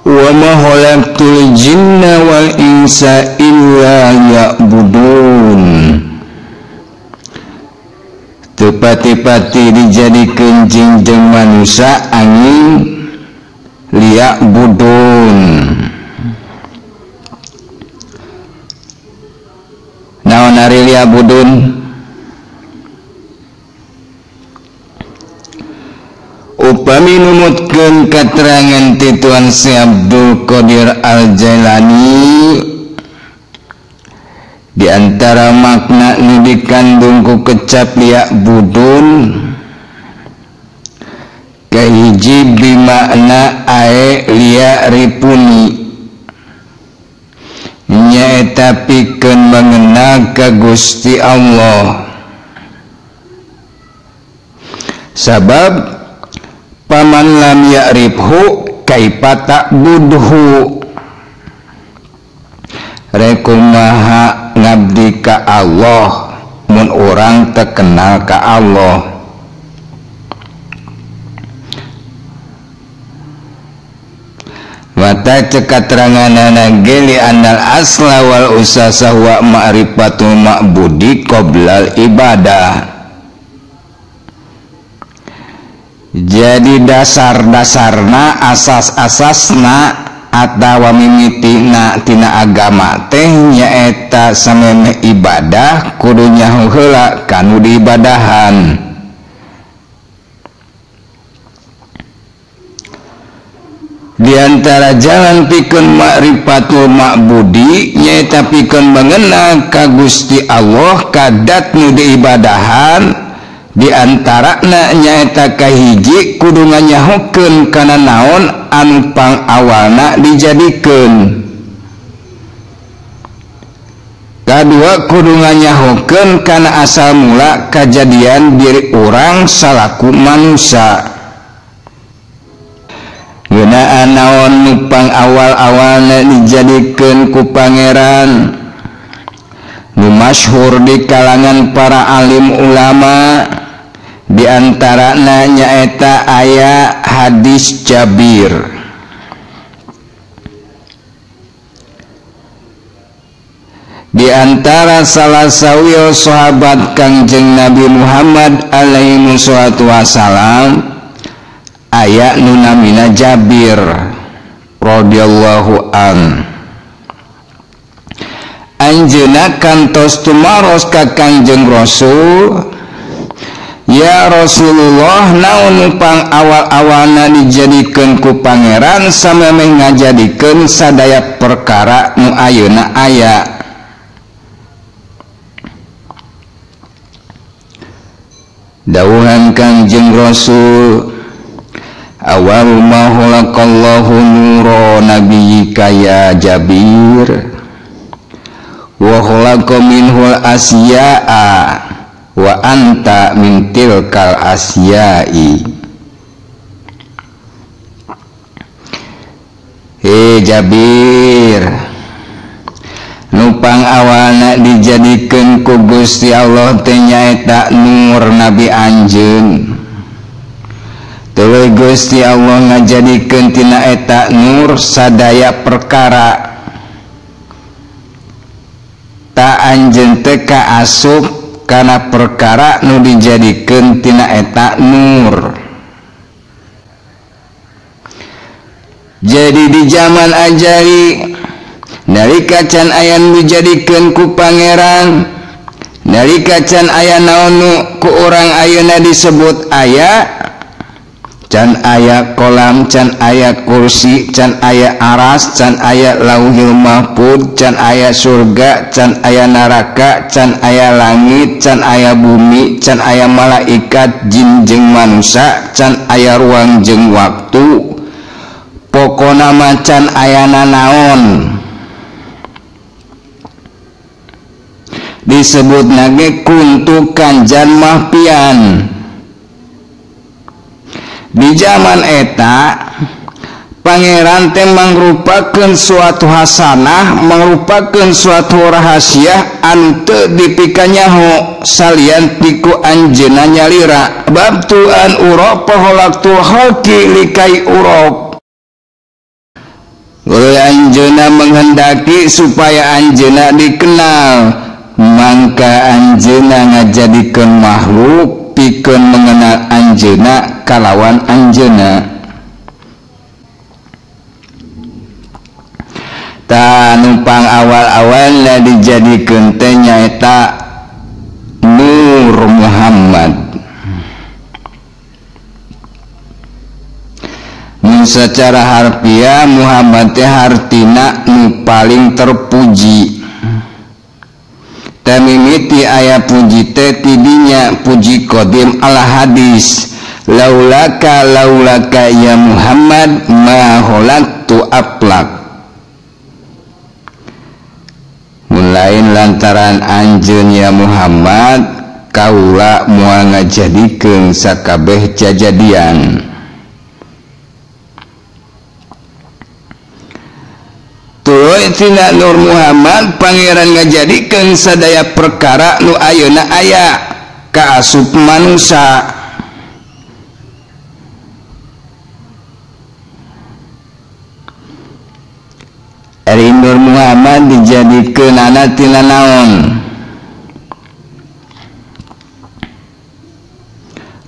wa ma khalaqtul jinna wal insa illa ya'budun. Tepati-pati dijadikeun jeung manusia angin liya'budun. Naon ari liya'budun? Upami numutkeun katerangan ti Tuan Syekh Abdul Qadir Al-Jailani, di antara makna nu dikandung ku kecap liya'budun kahiji bimakna ae liya'rifuni, nyaeta pikeun mengenal ka Gusti Allah. Sabab paman lam ya'rifhu kaifa ta'budhu, rekumaha ngabdi ka Allah mun urang teu kenal ka Allah. Mata cekateranganana geli anal asla wal usasa wa ma'rifatul ma'budi qoblal ibadah. Jadi dasar-dasarna, asas-asasna atawa mimitina tina agama teh nyaeta samemeh ibadah kudu nyaho heula kanu diibadahan. Di antara jalan pikeun ma'rifatul ma'budi nyaeta pikeun mengenal ka Gusti Allah kadat nu diibadahan. Di antarana nyaeta kahiji kudu nganyahokeun kana naon anu pangawalna dijadikeun. Kadua kudu nganyahokeun kana asal mula kajadian diri urang salaku manusia. Geunaan naon nu pangawal-awalna dijadikeun ku pangeran nu masyhur di kalangan para alim ulama. Di antarana nyaeta aya hadis Jabir. Di antara salah sawiyo sahabat Kangjeng Nabi Muhammad alaihi wassalatu wassalam aya nu namina Jabir radhiyallahu an. Anjeunna kantos tumaros ka Kangjeng Rasul, ya Rasulullah, naon pang awal-awalna dijadikeun ku pangeran samemeh ngajadikeun sadaya perkara nu ayeuna aya. Dawuhan Kangjeng Rasul, awal ma khalaqallahu nura nabiyyika ya Jabir wa khalaqa minhul asya'a wa anta min tilkal asya'i. Jabir, nupang awalna dijadikeun ku Gusti Allah teh nyaeta nur nabi anjeun. Tuluy Gusti Allah ngajadikeun tina eta nur sadaya perkara. Ta anjeun teh kaasup kana perkara nu dijadikeun tina eta nur. Jadi di zaman ajali nalika can aya nu dijadikeun ku pangeran, nalika can aya naon nu ku urang ayeuna disebut aya, can aya kolam, can aya kursi, can aya aras, can aya lauhil mahfuz, can aya surga, can aya neraka, can aya langit, can aya bumi, can aya malaikat, jin jeung manusia, can aya ruang jeung waktu. Pokona macan ayana naon disebut nage kuntu kanjan mahpian. Di zaman eta pangeran teh mangrupakeun suatu hasanah, mangrupakeun suatu rahasia anu teu dipikanyaho salian tiku anjeunna nyalira bab tuan urop paholaktu halki likai urop. Uluy anjeunna menghendaki supaya anjeunna dikenal, mangka anjeunna ngajadikeun makhluk pikeun mengenal anjeunna kalawan anjeunna. Ta numpang awal-awalna dijadikeun teh nyaeta Nur Muhammad. Secara harfiah Muhammad teh hartina nu paling terpuji. Tamimiti aya puji teh tidinya puji qadim al hadis, laulaka ya Muhammad ma khalaqtu aflak. Mulain lantaran anjeun ya Muhammad kaula moal ngajadikeun sakabeh jajadian. Tuluy tina Nur Muhammad pangeran ngajadikeun sadaya perkara nu ayeuna aya ka asup manusia. Ari Nur Muhammad dijadikeun anak tina naon?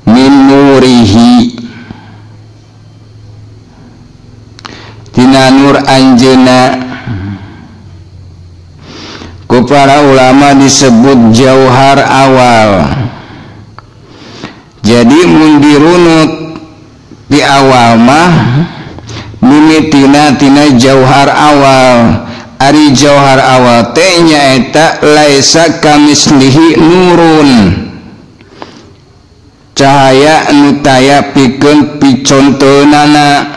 Min nurihi, tina nur anjeunna. Ku para ulama disebut jauhar awal. Jadi mun dirunut di awal mah mimitina tina jauhar awal. Ari jauhar awal teh nyaeta laisa kamislihi nurun, cahaya anu taya pikeun piconteunana,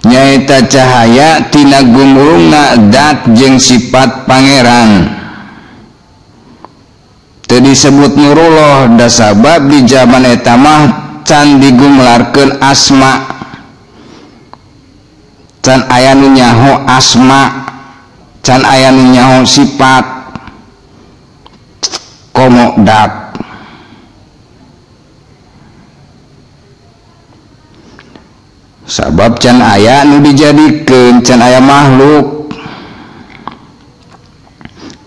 nyaeta cahaya tina gumulungna dat jeung sifat pangeran. Teu disebut nurullah da sabab di zaman eta mah can digumelarkeun asma, can aya nu nyaho asma, can aya nu nyaho sifat komo dat. Sabab can aya nu dijadikeun, can aya makhluk.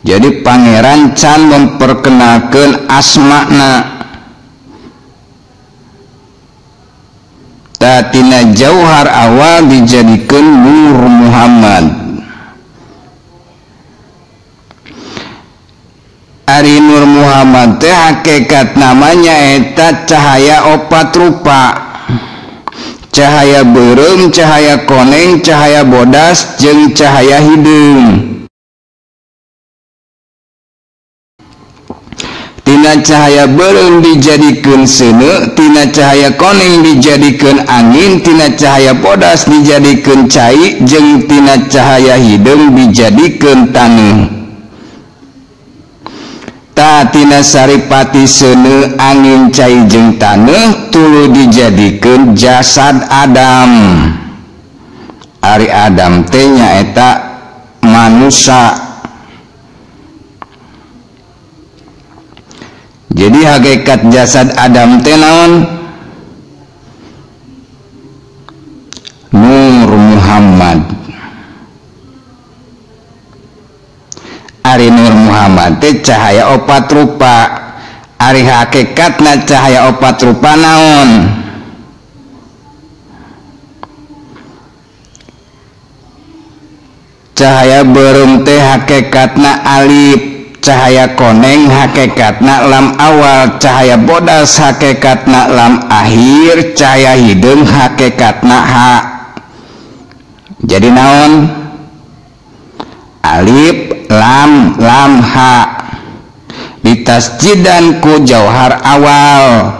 Jadi pangeran can memperkenalkeun asmana. Tatina jauhar awal dijadikeun Nur Muhammad. Ari Nur Muhammad teh hakikat namanya eta cahaya opat rupa. Cahaya beureum, cahaya koneng, cahaya bodas, jeung cahaya hideung. Tina cahaya beureum dijadikeun seuneu, tina cahaya koneng dijadikeun angin, tina cahaya bodas dijadikeun cai, jeung tina cahaya hideung dijadikeun taneuh. Ta tina saripati seuneu angin cai jeung taneuh tuluy dijadikeun jasad Adam. Ari Adam teh nyaeta manusia. Jadi hakikat jasad Adam teh naon? Nur Muhammad. Ari Nur Muhammad teh cahaya opat rupa. Ari hakikatna cahaya opat rupa naon? Cahaya beureum teh hakikatna alif, cahaya koneng hakikatna lam awal, cahaya bodas hakikatna lam akhir, cahaya hideung hakikatna ha. Jadi naon? Alif lam lam ha ditasjidan ku jauhar awal.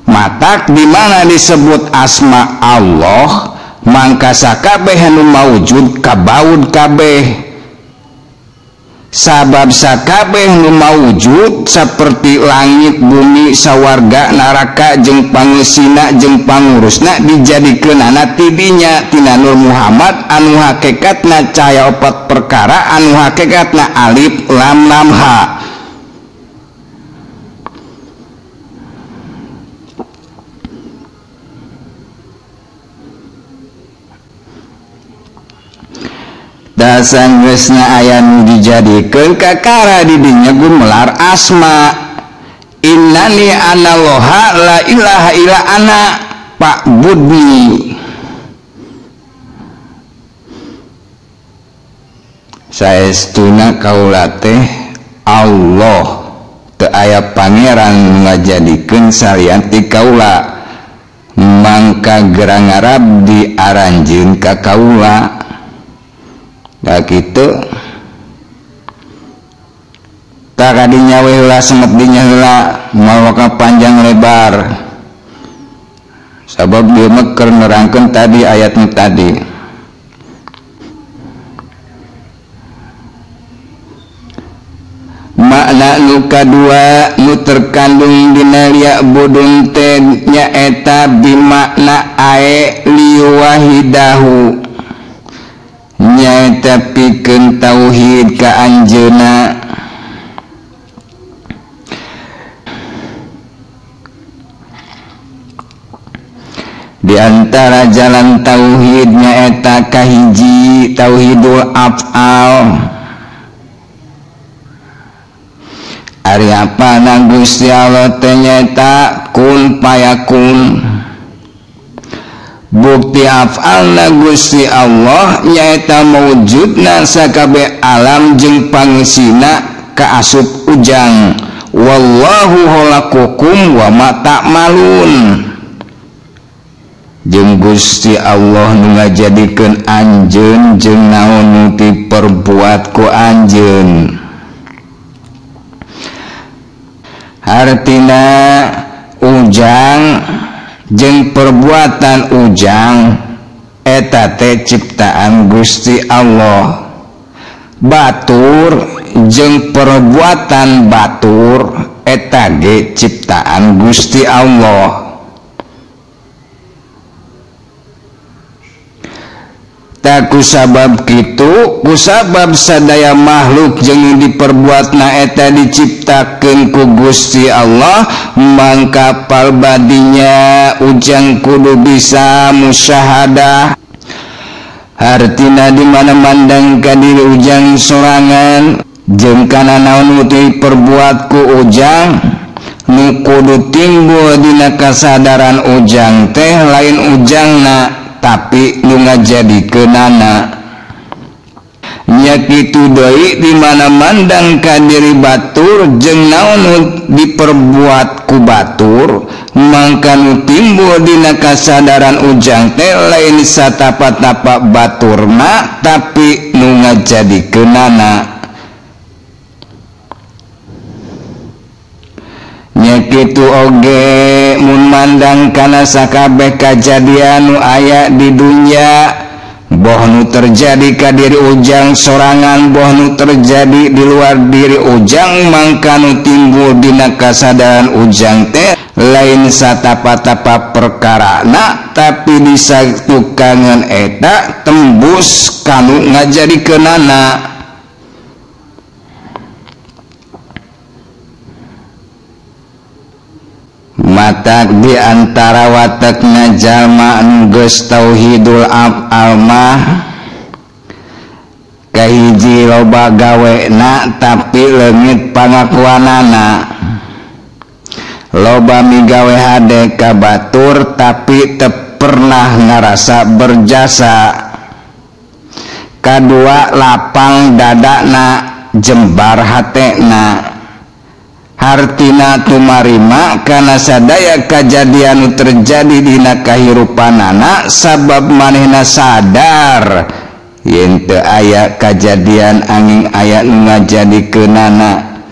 Matak di mana disebut asma Allah, mangka sakabeh anu maujud kabaud kabeh. Sabab sakabeh nu maujud saperti langit bumi sawarga neraka jeung pangeusina jeung pangurusna dijadikeunana tidinya tina Nur Muhammad anu hakikatna cahaya opat perkara anu hakikatna alif lam lam ha. sanggeusna aya nu dijadikeun kakara di dinya gumelar asma. Innani anallaha la ilaha illa ana fa'budni. Saestuna kaula teh Allah, teu aya pangeran nu ngajadikeun salian ti kaula, mangka gerang Arab diaranjeun ka kaula. Da kitu tak kadinya we heula semet dinya heula mawaka panjang lebar, sabab dia mah keur nerangkeun tadi ayat nu tadi. Makna nu kadua nu terkandung dina liya'budun teh nyaeta bimakna ae liwahidahu, nyaeta pikeun tauhid ka anjeunna. Di antara jalan tauhid nyaeta kahiji tauhidul af'al. Ari apana Gusti Allah teh nyaeta kun payakun. Bukti af'alna Gusti Allah nyaeta mawujudna sakabeh alam jeung pangeusina kaasup ujang. Wallahu khalaqakum wa ma ta'malun. Jeung Gusti Allah nu ngajadikeun anjeun jeung naon nu diperbuat ku anjeun. Artina ujang jeung perbuatan ujang eta teh ciptaan Gusti Allah. Batur jeung perbuatan batur eta ge ciptaan Gusti Allah. Tak kusabab kitu, kusabab sadaya makhluk jeung diperbuatna eta diciptakeun ku Gusti Allah, mangka palbadinya ujang kudu bisa musyahadah. Artina di mana mandang ka diri ujang sorangan jeung kana naon nu diperbuat ku ujang, nu kudu timbul dina kasadaran ujang teh lain ujangna tapi nu ngajadikeunana. Nya kitu deui di mana mandang ka diri batur jeung naon nu diperbuat ku batur, mangka nu timbul dina kasadaran ujang teh lain satapa-tapa baturna tapi nu ngajadikeunana. Nya kitu oge mun mandang kana sakabeh kajadian nu aya di dunya, boh nu terjadi ka diri ujang sorangan, boh nu terjadi di luar diri ujang, mangka nu timbul dina kasadaran ujang teh lain satapa-tapa perkarana tapi di satukangan eta tembus kanu ngajadikeunana. Matak di antara watakna jalma anu geus tauhidul af'al mah kahiji loba gawena tapi leungit pangakuanana, loba migawe hade ka batur tapi teu pernah ngarasa berjasa. Kadua lapang dadana jembar hatena, hartina tumarima kana sadaya kajadian nu terjadi dina kahirupanana sabab manehna sadar yen teu aya kajadian angin aya nu ngajadikeunana.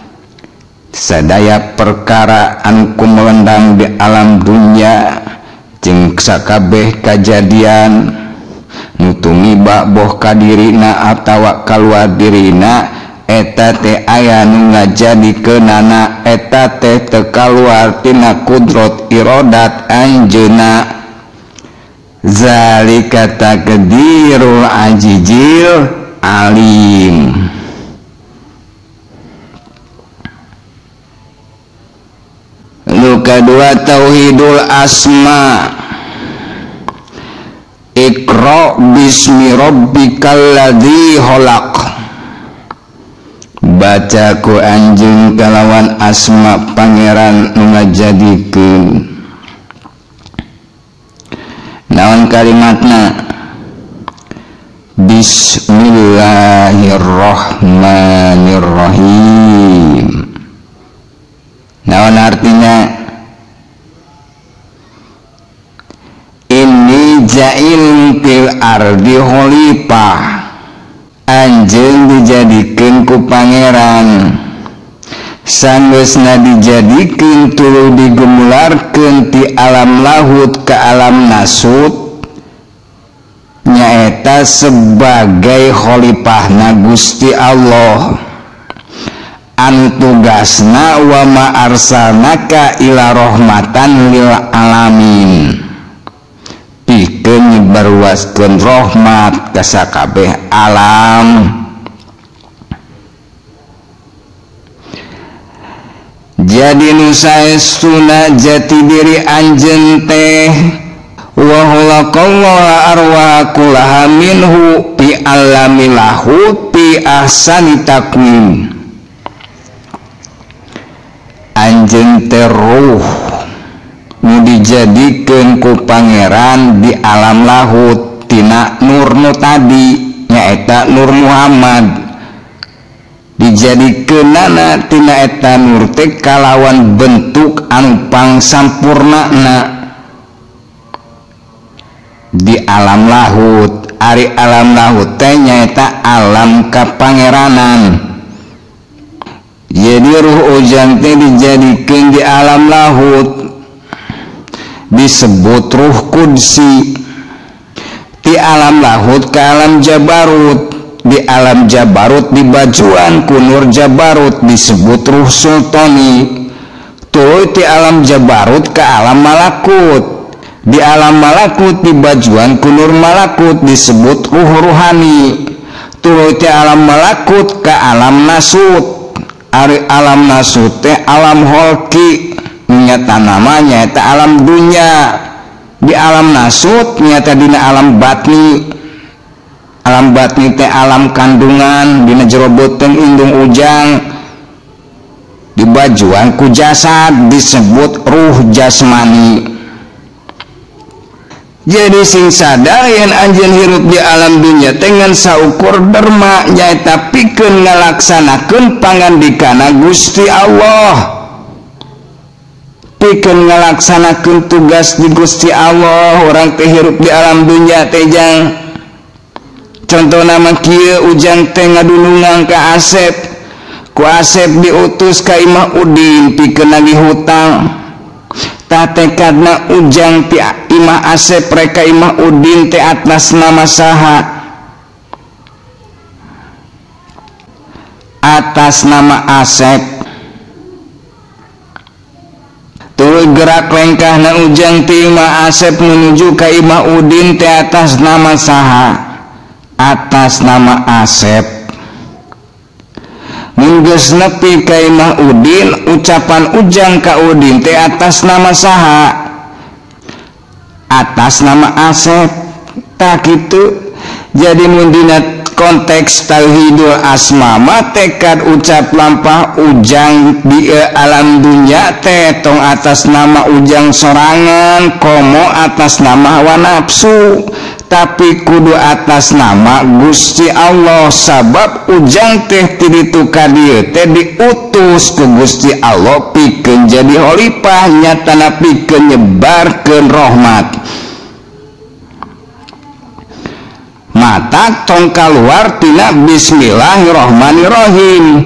Sadaya perkara anu kumelendang di alam dunya jeung sakabeh kajadian nu tumiba boh ka dirina atawa kaluar dirina eta teh aya nu ngajadikeunana, eta teh teu kaluar tina kudrat iradat anjeunna. Zalika taqdirul azizil alim. Nu kadua tauhidul asma. Iqra Iqra bismi rabbikal ladzi khalaq. Baca ku anjeun kalawan asma pangeran nu ngajadikeun. Naon kalimatna? Bismillahirrahmanirrahim. Naon artinya? Inni ja'il fil ardi khalifah. Anjeun dijadikeun ku pangeran. Sanggeusna dijadikeun tuluy digemularkeun ti alam lahut ka alam nasut, nyaeta sebagai khalifahna Gusti Allah. Anu tugasna wa ma arsalnaka ila rahmatan lil alamin, pikeun nyebarluaskeun rahmat ka sakabeh alam. Jadi nu saestuna jati diri anjeun teh wa khalaqallahu arwa kullaha minhu bi alamilahu bi ahsani taqwim. Anjeun teh ruh nu dijadikeun ku pangeran di alam lahut tina nur nu tadi nyaeta Nur Muhammad. Dijadikeunana tina eta nur teh kalawan bentuk anu pangsampurnana di alam lahut. Ari alam lahut teh nyaeta alam kapangeranan. Jadi ruh ujang teh dijadikeun di alam lahut disebut ruh qudsi. Di alam lahut ke alam jabarut, di alam jabarut dibajuan ku nur jabarut disebut ruh sultani. Tuluy ti alam jabarut ke alam malakut, di alam malakut dibajuan ku nur malakut disebut ruh ruhani. Tuluy ti alam malakut ke alam nasut. Ari alam nasut teh alam holki, nyata namanya eta alam dunya. Di alam nasut nyata dina alam batni. Alam batni teh alam kandungan, dina jero beuteung indung ujang dibajuan ku jasad disebut ruh jasmani. Jadi sing sadar yen anjeun hirup di alam dunya teh ngan saukur derma nyaeta pikeun ngalaksanakeun pangandikana Gusti Allah, pikeun ngalaksanakeun tugas di Gusti Allah. Urang teh hirup di alam dunya teh jang contohna mah kieu ujang teh ngadunungan ka Asep, ku Asep diutus ka Imah Udin pikeun nagih hutang. Tah tekadna ujang ti Imah Asep reka Imah Udin teh atas nama saha? Atas nama Asep. Tuluy gerak lengkahna ujang ti Imah Asep menuju ka Imah Udin teh atas nama saha? Atas nama Asep. Munggeus nepi ka Imah Udin, ucapan ujang ka Udin teh atas nama saha? Atas nama Asep. Tak kitu. Jadi mun dina konteks tauhidul asma mah tekad ucap lampah ujang di alam dunya teh tong atas nama ujang sorangan, komo atas nama hawa nafsu, tapi kudu atas nama Gusti Allah. Sabab ujang teh ti ditu ka dieu teh diutus ku Gusti Allah pikeun jadi khalifah, nyatana pikeun nyebarkeun rahmat. Mata tong kaluar tina bismillahirrahmanirrahim.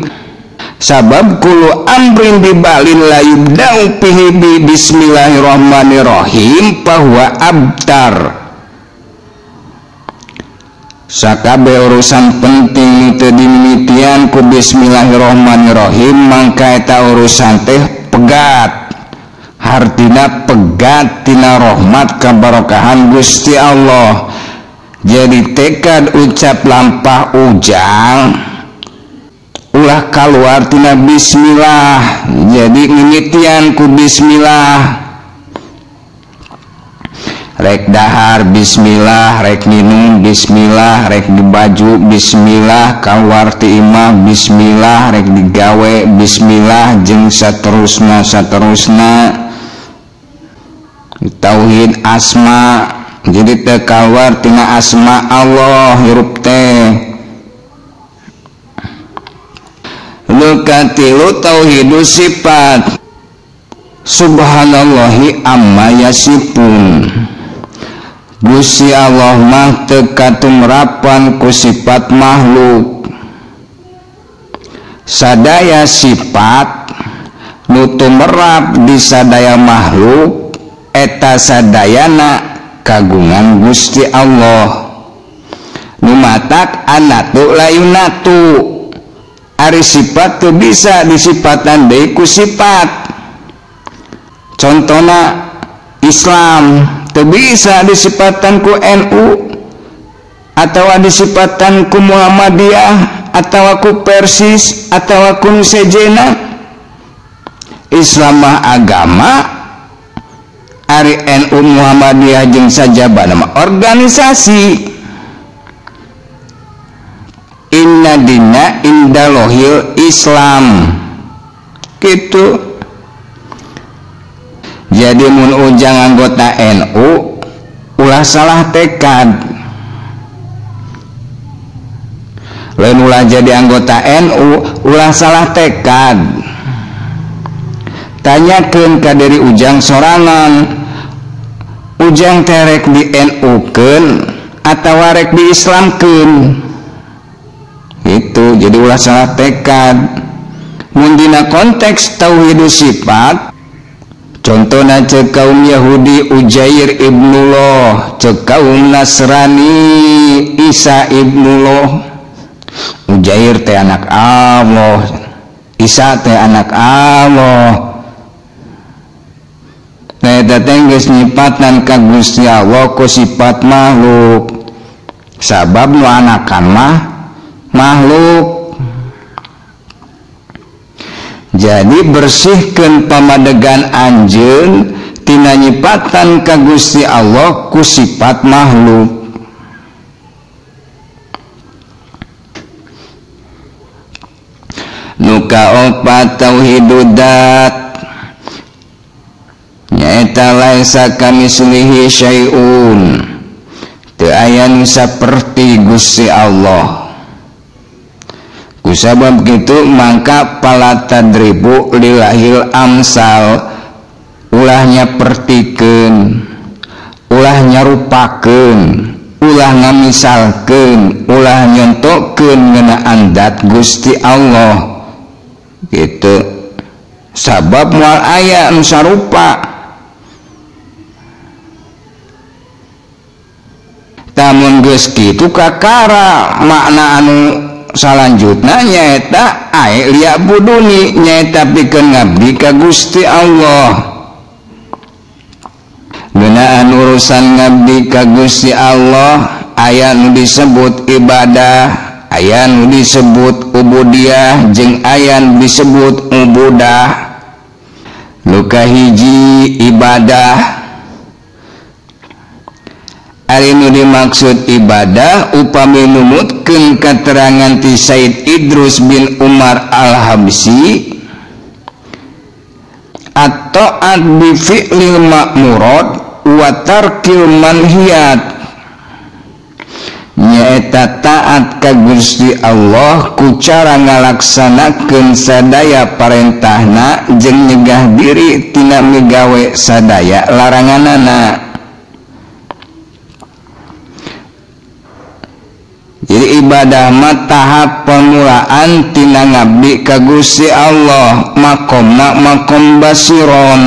Sabab kulu amrin dibalin la yubda'u fihi bi bismillahirrahmanirrahim bahwa abtar. Sakabe urusan penting teu dimimitian ku bismillahirrahmanirrahim, mangka eta urusan teh pegat. Hartina pegat tina rahmat kabarokahan Gusti Allah. Jadi tekad ucap lampah ujang ulah kaluar tina bismillah. Jadi mimitian ku bismillah. rek dahar bismillah, rek minum bismillah, rek di baju bismillah, kaluar ti imah bismillah, rek digawe bismillah, jeung saterusna tauhid asma. Jadi teu kaluar tina asma Allah hirup teh. Nu katilu tauhidus sifat. Subhanallahi amma yasifun. Gusti Allah mah teu katumrapan ku sifat makhluk. Sadaya sifat nu tumrap di sadaya makhluk eta sadayana kagungan Gusti Allah. Nu matak anatu layunatu. Ari sifat teu bisa disifatan deui ku sifat. Contohna Islam teu bisa disifatan ku NU atawa disifatan ku Muhammadiyah atawa ku Persis atawa ku sejena. Islam mah agama, ari NU Muhammadiyah jeung sajabana mah organisasi. Inna dina indallahil Islam gitu. Jadi mun ujang anggota NU ulah salah tekad, lain ulah jadi anggota NU ulah salah tekad. Tanyakeun ka diri ujang sorangan, ujang terek di NU keun atawa rek di Islam keun. Itu jadi ulah salah tekad. Mun dina konteks tauhidus sifat, contohna cek kaum Yahudi Ujair ibnullah, cek kaum Nasrani Isa ibnullah. Ujair teh anak Allah, Isa teh anak Allah. Nah eta teh geus nyipatan ka Gusti Allah ku sifat makhluk. Sabab nu anakan mah makhluk. Jadi bersihkeun pamadegan anjeun tina nyipatan ka Gusti Allah ku sifat makhluk. Nu kaopat tauhidud dzat nyaeta laisa kamislihi syai'un. Teu aya nu saperti Gusti Allah. Kusabab kitu mangka pala tadribu lilahil amsal, ulah nyapertikeun, ulah nyarupakeun, ulah ngamisalkeun, ulah nyontokeun ngeunaan zat Gusti Allah gitu. Sabab moal aya anu sarupa. Tamun geus kitu kakara makna anu salanjutna nyaeta ae liya buduni, nyaeta pikeun ngabdi ka Gusti Allah. Geunaan urusan ngabdi ka Gusti Allah aya nu disebut ibadah, aya nu disebut ubudiyah, jeung aya nu disebut ubudah. Nu kahiji ibadah. Ari nu dimaksud ibadah upami numutkeun katerangan ti Said Idrus bin Umar Al-Habsyi, at-ta'at bi fi'lil ma'murat wa tarkil manhiyat. Nyaeta taat ka Gusti Allah ku cara ngalaksanakeun sadaya parentahna jeung nyegah diri tina migawe sadaya laranganana. Jadi ibadah mah tahap pemulaan tina ngabdi ka Gusti Allah, makomna makom basiron.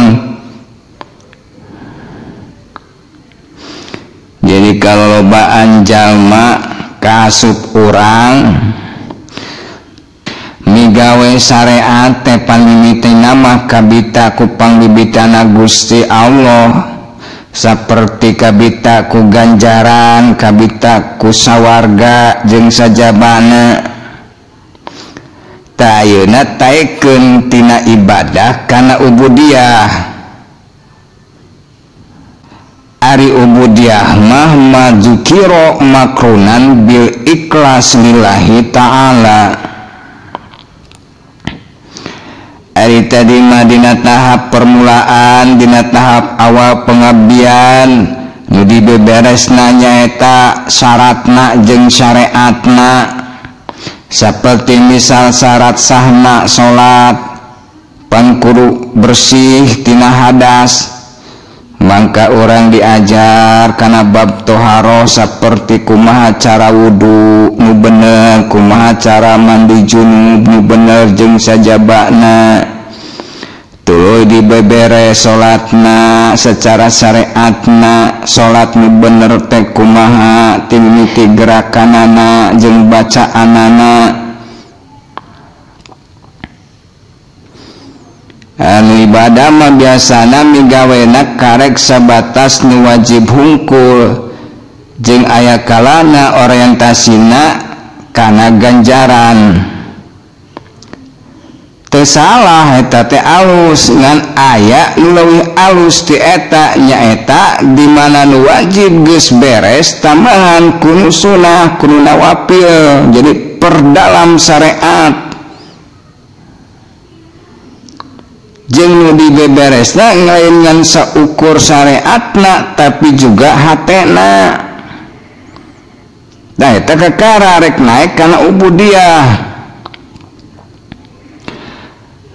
Jadi kalau lobaan jalma kaasup urang migawe syariat teh panimitina mah kabita ku pangbibitana Gusti Allah. Saperti kabita ku ganjaran, kabita ku sawarga jeung sajabana. Ta ayeuna taekeun tina ibadah kana ubudiyah. ari ubudiyah mah madzukiro makrunan bil ikhlas lillahi ta'ala. Ari tadi mah dina tahap permulaan, dina tahap awal pengabdian nu dibeberesna nyaeta syaratna jeung syariatna. Seperti misal syarat sahna salat pan kudu bersih tina hadas, maka orang diajar kana bab toharoh seperti kumaha cara wudu nu bener, kumaha cara mandi junub nu bener jeung sajabana. Tuluy dibebere salatna secara syariatna, salat nu bener teh kumaha timiti gerakanana jeung bacaanana. Anu ibadah mah biasana migawena karek sabatas nu wajib hungkul jeung aya kalana orientasina kana ganjaran. Teu salah eta teh alus ngan aya nu leuwih alus ti eta nyaeta di mana nu wajib geus beres tambahan kudu sunah kudu nawafil, jadi perdalam syariat. Jeung nu dibeberesna lain ngan saukur syariatna tapi juga hatena. Da eta kakara rek naik kana ubudiyah.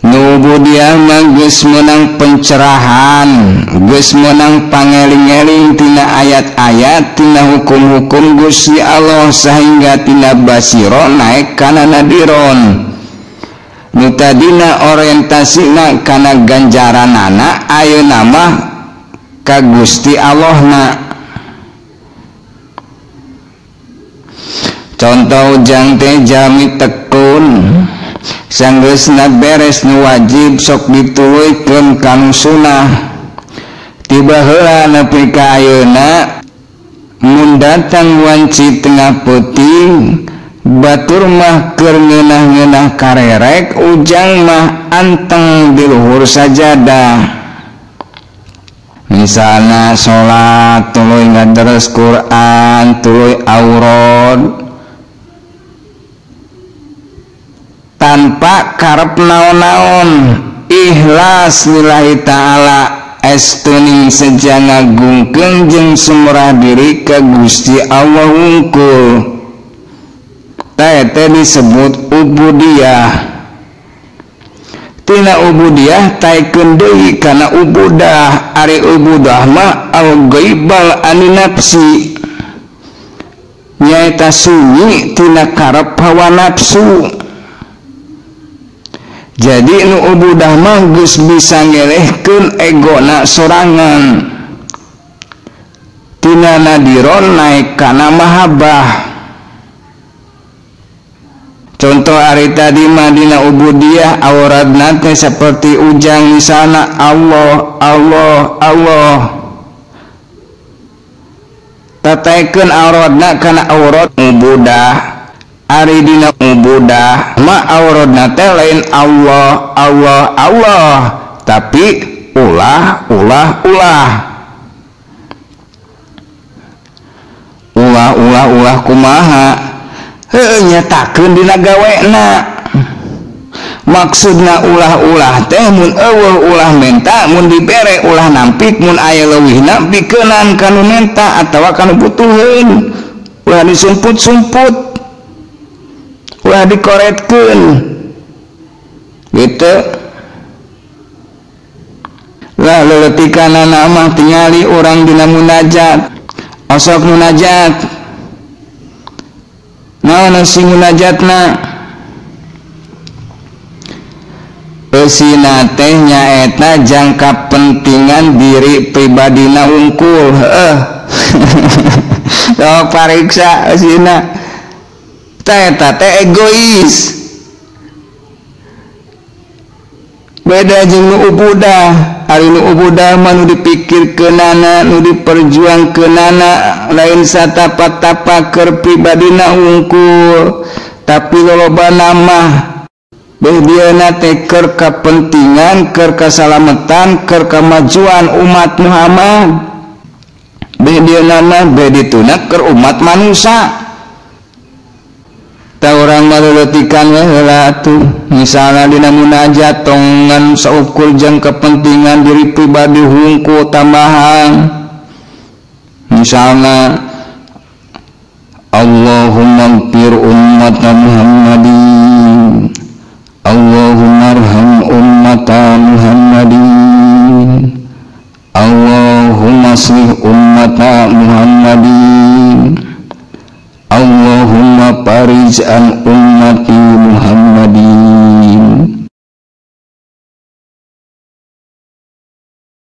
Nu ubudiyah mah geus meunang pencerahan, geus meunang pangeling-eling tina ayat-ayat, tina hukum-hukum Gusti Allah sehingga tina basiro naik kana nadiron. Nu tadina orientasina kana ganjaranana ayeuna mah ka Gusti Allahna. Contoh ujang teh jami tekun sanggeusna beres nu wajib sok dituluykeun kanu sunah. Tiba heula nepi ka ayeuna mun datang wanci tengah peuting batur mah keur ngeunah-ngeunah karerek, ujang mah anteng di luhur sajadah. Misalna salat tuluy ngaderes Quran, tuluy aurad tanpa karep naon-naon, ikhlas lillahi ta'ala, estuning seja ngagungkeun jeung sumrah diri ka Gusti Allah wungkul. Teh disebut ubudiyah. Tina ubudiyah taikeun deui kana ubudah. Ari ubudah mah al-ghaibal ani nafsi, nyaeta sunyi tina karep hawa nafsu. Jadi nu ubudah mah geus bisa ngelehkeun egona sorangan, tina nadiron naik kana mahabbah. Contoh ari tadi mah dina ubudiyah auradna teh seperti ujang misalna Allah Allah Allah, tataikeun auradna kana aurad ubudah. Ari dina ubudah ma auradna teh lain Allah Allah Allah, tapi ulah ulah ulah ulah ulah ulah kumaha nyatakeun dina gawena. Maksudna ulah-ulah teh mun eueuh ulah menta, mun dibere ulah nampik, mun aya leuwihna pikeunaan kanu menta atawa kanu butuheun, ulah disumput-sumput, ulah dikoretkeun gitu. Lah leutikana mah tingali urang dina munajat, osok munajat naon si munajatna, eusina teh nyaeta jangka pentingan diri pribadina unggul. Sok pariksa eusina teh egois. Beda jeung nu ubudah. Ari nu ubudah mah nu dipikirkeunana, nu diperjuangkeunana lain satapa-tapa keur pribadina unggul, tapi lolobana mah behdiana teh keur kapentingan, keur kasalametan, keur kamajuan umat Muhammad. dia nama ditunak ke umat manusia. Ta orang maleletikan heula atuh misalna dina munajat tongan saukur jeung kepentingan diri pribadi hungku tambahan misalna Allahumma ighfir ummata Muhammadin Allahumma arham ummata Muhammadin Allahumma aslih ummata Muhammadin Allahumma farij an ummati Muhammadin